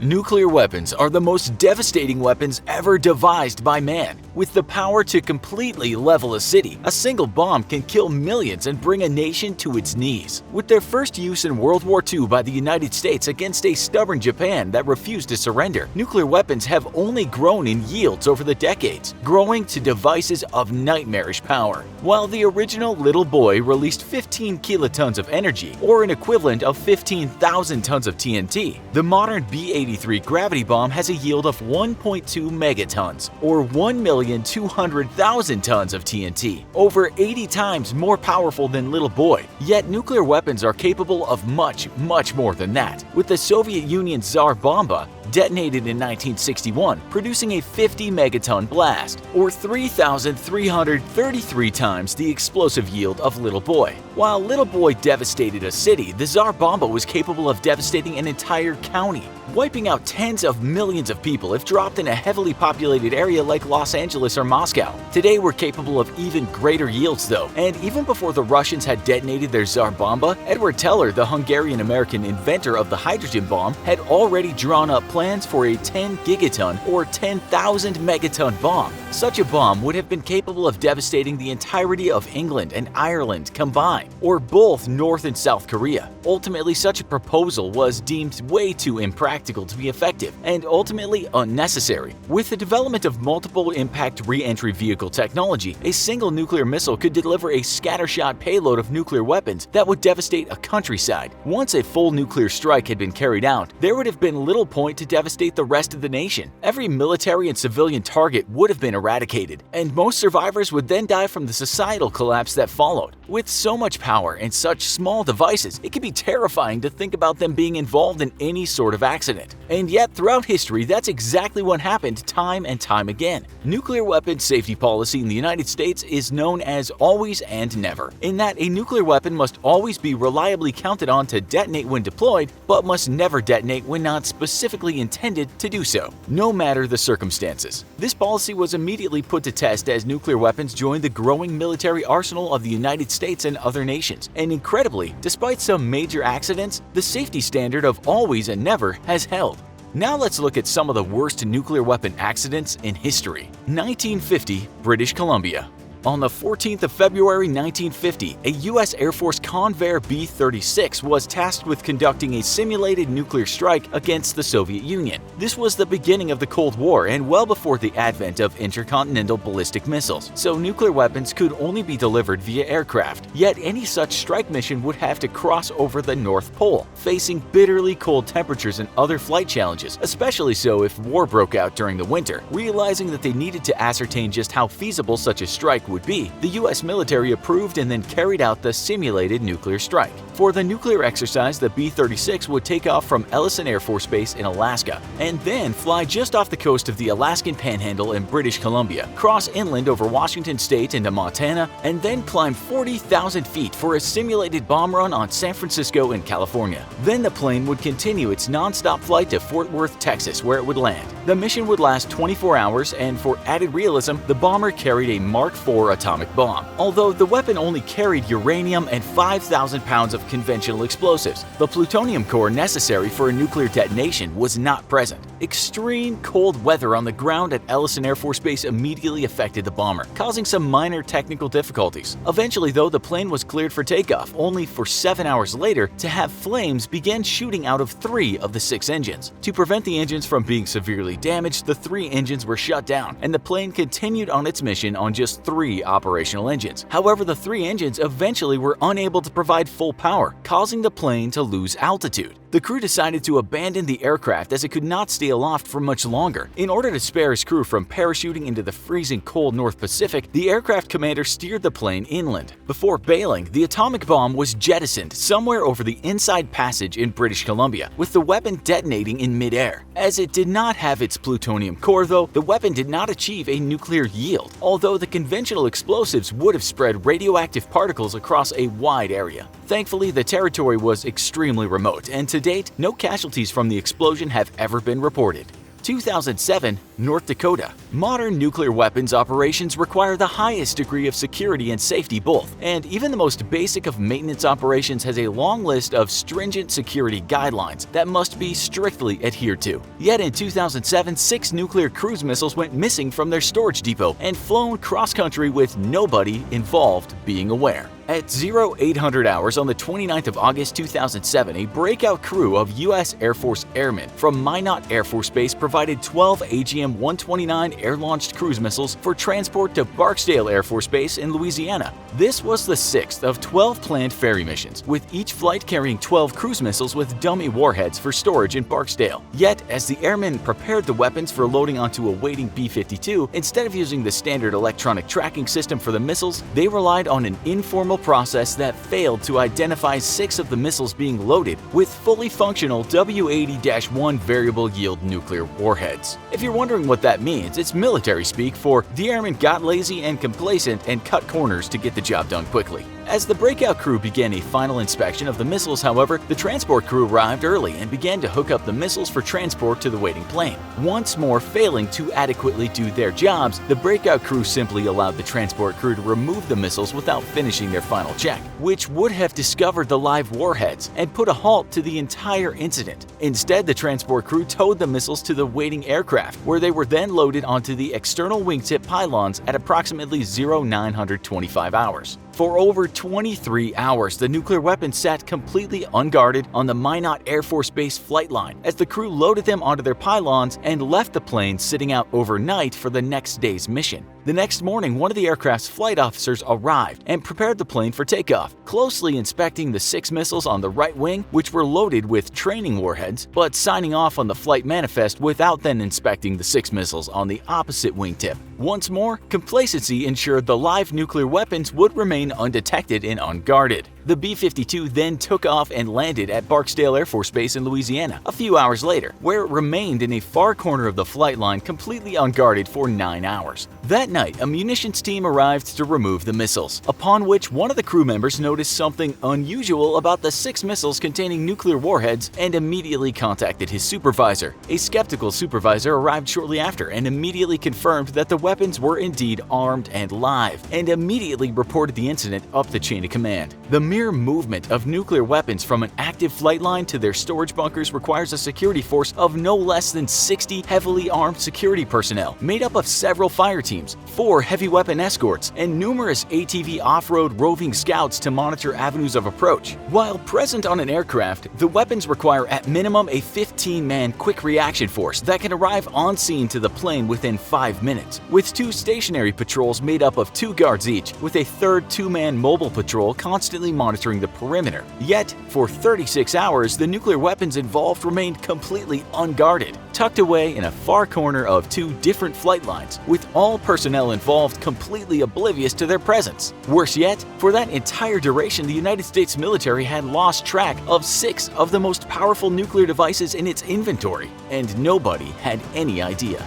Nuclear weapons are the most devastating weapons ever devised by man. With the power to completely level a city, a single bomb can kill millions and bring a nation to its knees. With their first use in World War II by the United States against a stubborn Japan that refused to surrender, nuclear weapons have only grown in yields over the decades, growing to devices of nightmarish power. While the original Little Boy released 15 kilotons of energy, or an equivalent of 15,000 tons of TNT, the modern B-83 gravity bomb has a yield of 1.2 megatons, or 1,200,000 tons of TNT, over 80 times more powerful than Little Boy. Yet nuclear weapons are capable of much more than that, with the Soviet Union's Tsar Bomba detonated in 1961, producing a 50 megaton blast, or 3,333 times the explosive yield of Little Boy. While Little Boy devastated a city, the Tsar Bomba was capable of devastating an entire county, wiping out tens of millions of people if dropped in a heavily populated area like Los Angeles or Moscow. Today we're capable of even greater yields though, and even before the Russians had detonated their Tsar Bomba, Edward Teller, the Hungarian-American inventor of the hydrogen bomb, had already drawn up plans for a 10 gigaton or 10,000 megaton bomb. Such a bomb would have been capable of devastating the entirety of England and Ireland combined, or both North and South Korea. Ultimately, such a proposal was deemed way too impractical to be effective and ultimately unnecessary. With the development of multiple impact re-entry vehicle technology, a single nuclear missile could deliver a scattershot payload of nuclear weapons that would devastate a countryside. Once a full nuclear strike had been carried out, there would have been little point to devastate the rest of the nation. Every military and civilian target would have been eradicated, and most survivors would then die from the societal collapse that followed. With so much power and such small devices, it can be terrifying to think about them being involved in any sort of accident. And yet, throughout history, that's exactly what happened time and time again. Nuclear weapons safety policy in the United States is known as always and never, in that a nuclear weapon must always be reliably counted on to detonate when deployed, but must never detonate when not specifically intended to do so, no matter the circumstances. This policy was immediately put to test as nuclear weapons joined the growing military arsenal of the United States and other nations, and incredibly, despite some major accidents, the safety standard of always and never has held. Now let's look at some of the worst nuclear weapon accidents in history. 1950, British Columbia. On the 14th of February 1950, a U.S. Air Force Convair B-36 was tasked with conducting a simulated nuclear strike against the Soviet Union. This was the beginning of the Cold War and well before the advent of intercontinental ballistic missiles, so nuclear weapons could only be delivered via aircraft. Yet any such strike mission would have to cross over the North Pole, facing bitterly cold temperatures and other flight challenges, especially so if war broke out during the winter. Realizing that they needed to ascertain just how feasible such a strike would be, the U.S. military approved and then carried out the simulated nuclear strike. For the nuclear exercise, the B-36 would take off from Ellison Air Force Base in Alaska and then fly just off the coast of the Alaskan Panhandle in British Columbia, cross inland over Washington State into Montana, and then climb 40,000 feet for a simulated bomb run on San Francisco in California. Then the plane would continue its non-stop flight to Fort Worth, Texas, where it would land. The mission would last 24 hours, and for added realism, the bomber carried a Mark IV atomic bomb. Although the weapon only carried uranium and 5,000 pounds of conventional explosives, the plutonium core necessary for a nuclear detonation was not present. Extreme cold weather on the ground at Ellison Air Force Base immediately affected the bomber, causing some minor technical difficulties. Eventually, though, the plane was cleared for takeoff, only for 7 hours later to have flames begin shooting out of 3 of the 6 engines. To prevent the engines from being severely damaged, the 3 engines were shut down, and the plane continued on its mission on just 3 operational engines. However, the 3 engines eventually were unable to provide full power, causing the plane to lose altitude. The crew decided to abandon the aircraft as it could not stay aloft for much longer. In order to spare his crew from parachuting into the freezing cold North Pacific, the aircraft commander steered the plane inland. Before bailing, the atomic bomb was jettisoned somewhere over the Inside Passage in British Columbia, with the weapon detonating in midair. As it did not have its plutonium core though, the weapon did not achieve a nuclear yield, although the conventional explosives would have spread radioactive particles across a wide area. Thankfully, the territory was extremely remote, and to date, no casualties from the explosion have ever been reported. 2007, North Dakota. Modern nuclear weapons operations require the highest degree of security and safety both, and even the most basic of maintenance operations has a long list of stringent security guidelines that must be strictly adhered to. Yet in 2007, 6 nuclear cruise missiles went missing from their storage depot and flown cross-country with nobody involved being aware. At 0800 hours on the 29th of August 2007, a breakout crew of U.S. Air Force airmen from Minot Air Force Base provided 12 AGM-129 air-launched cruise missiles for transport to Barksdale Air Force Base in Louisiana. This was the 6th of 12 planned ferry missions, with each flight carrying 12 cruise missiles with dummy warheads for storage in Barksdale. Yet, as the airmen prepared the weapons for loading onto a waiting B-52, instead of using the standard electronic tracking system for the missiles, they relied on an informal process that failed to identify 6 of the missiles being loaded with fully functional W-80-1 variable yield nuclear warheads. If you're wondering what that means, it's military speak for the airmen got lazy and complacent and cut corners to get the job done quickly. As the breakout crew began a final inspection of the missiles, however, the transport crew arrived early and began to hook up the missiles for transport to the waiting plane. Once more failing to adequately do their jobs, the breakout crew simply allowed the transport crew to remove the missiles without finishing their final check, which would have discovered the live warheads and put a halt to the entire incident. Instead, the transport crew towed the missiles to the waiting aircraft, where they were then loaded onto the external wingtip pylons at approximately 0925 hours. For over 23 hours, the nuclear weapons sat completely unguarded on the Minot Air Force Base flight line as the crew loaded them onto their pylons and left the plane sitting out overnight for the next day's mission. The next morning, one of the aircraft's flight officers arrived and prepared the plane for takeoff, closely inspecting the 6 missiles on the right wing, which were loaded with training warheads, but signing off on the flight manifest without then inspecting the 6 missiles on the opposite wingtip. Once more, complacency ensured the live nuclear weapons would remain undetected and unguarded. The B-52 then took off and landed at Barksdale Air Force Base in Louisiana a few hours later, where it remained in a far corner of the flight line completely unguarded for 9 hours. That night, a munitions team arrived to remove the missiles, upon which one of the crew members noticed something unusual about the 6 missiles containing nuclear warheads and immediately contacted his supervisor. A skeptical supervisor arrived shortly after and immediately confirmed that the weapons were indeed armed and live, and immediately reported the incident up the chain of command. The mere movement of nuclear weapons from an active flight line to their storage bunkers requires a security force of no less than 60 heavily armed security personnel, made up of several fire teams, 4 heavy weapon escorts, and numerous ATV off-road roving scouts to monitor avenues of approach. While present on an aircraft, the weapons require at minimum a 15-man quick reaction force that can arrive on scene to the plane within 5 minutes, with 2 stationary patrols made up of 2 guards each, with a third 2-man mobile patrol constantly monitoring the perimeter. Yet, for 36 hours, the nuclear weapons involved remained completely unguarded, tucked away in a far corner of 2 different flight lines, with all personnel involved completely oblivious to their presence. Worse yet, for that entire duration, the United States military had lost track of 6 of the most powerful nuclear devices in its inventory, and nobody had any idea.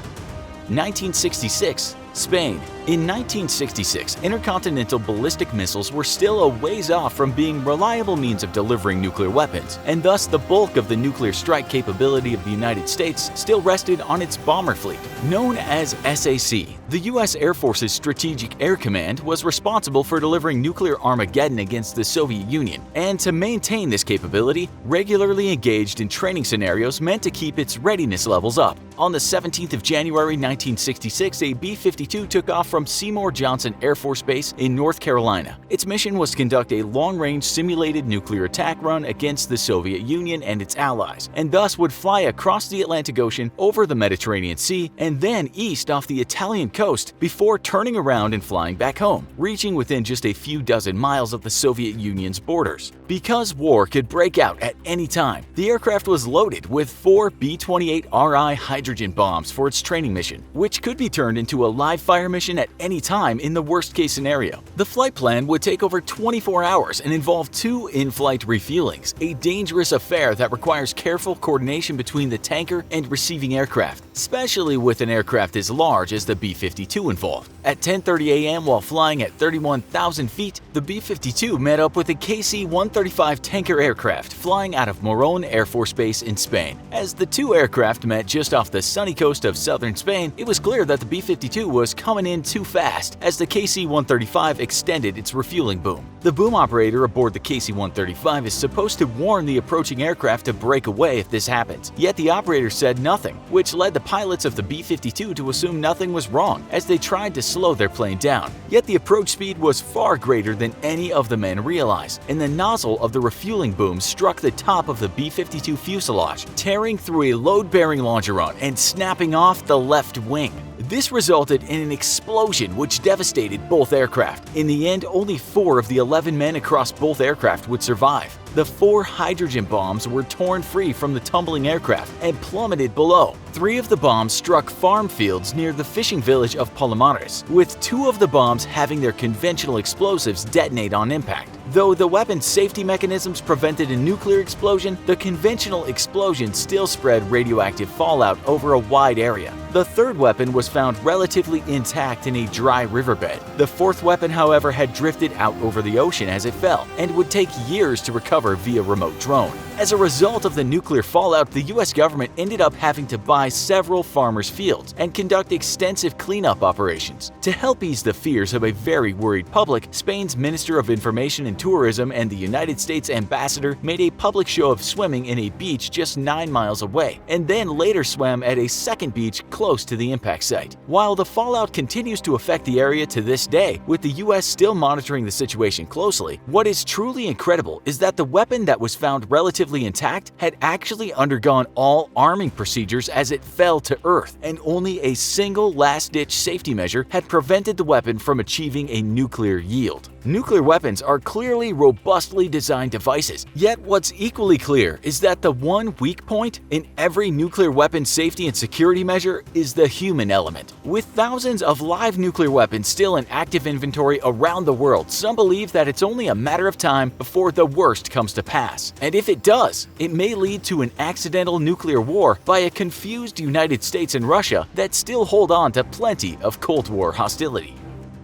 1966, Spain. In 1966, intercontinental ballistic missiles were still a ways off from being reliable means of delivering nuclear weapons, and thus the bulk of the nuclear strike capability of the United States still rested on its bomber fleet. Known as SAC, the U.S. Air Force's Strategic Air Command was responsible for delivering nuclear Armageddon against the Soviet Union, and to maintain this capability, regularly engaged in training scenarios meant to keep its readiness levels up. On the 17th of January 1966, a B-52 took off from Seymour Johnson Air Force Base in North Carolina. Its mission was to conduct a long-range simulated nuclear attack run against the Soviet Union and its allies, and thus would fly across the Atlantic Ocean, over the Mediterranean Sea, and then east off the Italian coast before turning around and flying back home, reaching within just a few dozen miles of the Soviet Union's borders. Because war could break out at any time, the aircraft was loaded with 4 B-28RI hydrogen bombs for its training mission, which could be turned into a live fire mission at at any time in the worst-case scenario. The flight plan would take over 24 hours and involve 2 in-flight refuelings, a dangerous affair that requires careful coordination between the tanker and receiving aircraft, especially with an aircraft as large as the B-52 involved. At 10:30 a.m. while flying at 31,000 feet, the B-52 met up with a KC-135 tanker aircraft flying out of Morón Air Force Base in Spain. As the two aircraft met just off the sunny coast of southern Spain, it was clear that the B-52 was coming in too fast as the KC-135 extended its refueling boom. The boom operator aboard the KC-135 is supposed to warn the approaching aircraft to break away if this happens, yet the operator said nothing, which led the pilots of the B-52 to assume nothing was wrong as they tried to slow their plane down. Yet the approach speed was far greater than any of the men realized, and the nozzle of the refueling boom struck the top of the B-52 fuselage, tearing through a load-bearing longeron and snapping off the left wing. This resulted in an explosion which devastated both aircraft. In the end, only 4 of the 11 men across both aircraft would survive. The 4 hydrogen bombs were torn free from the tumbling aircraft and plummeted below. 3 of the bombs struck farm fields near the fishing village of Palomares, with 2 of the bombs having their conventional explosives detonate on impact. Though the weapon's safety mechanisms prevented a nuclear explosion, the conventional explosion still spread radioactive fallout over a wide area. The third weapon was found relatively intact in a dry riverbed. The fourth weapon, however, had drifted out over the ocean as it fell and would take years to recover via remote drone. As a result of the nuclear fallout, the US government ended up having to buy several farmers' fields and conduct extensive cleanup operations. To help ease the fears of a very worried public, Spain's Minister of Information and Tourism and the United States ambassador made a public show of swimming in a beach just 9 miles away, and then later swam at a second beach close to the impact site. While the fallout continues to affect the area to this day, with the US still monitoring the situation closely, what is truly incredible is that the weapon that was found relatively intact had actually undergone all arming procedures as it fell to Earth, and only a single last-ditch safety measure had prevented the weapon from achieving a nuclear yield. Nuclear weapons are clearly robustly designed devices, yet what's equally clear is that the one weak point in every nuclear weapon safety and security measure is the human element. With thousands of live nuclear weapons still in active inventory around the world, some believe that it's only a matter of time before the worst comes to pass. And if it does, it may lead to an accidental nuclear war by a confused United States and Russia that still hold on to plenty of Cold War hostility.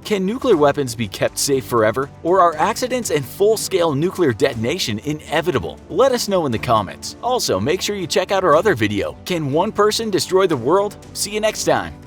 Can nuclear weapons be kept safe forever, or are accidents and full-scale nuclear detonation inevitable? Let us know in the comments. Also, make sure you check out our other video, Can One Person Destroy the World? See you next time!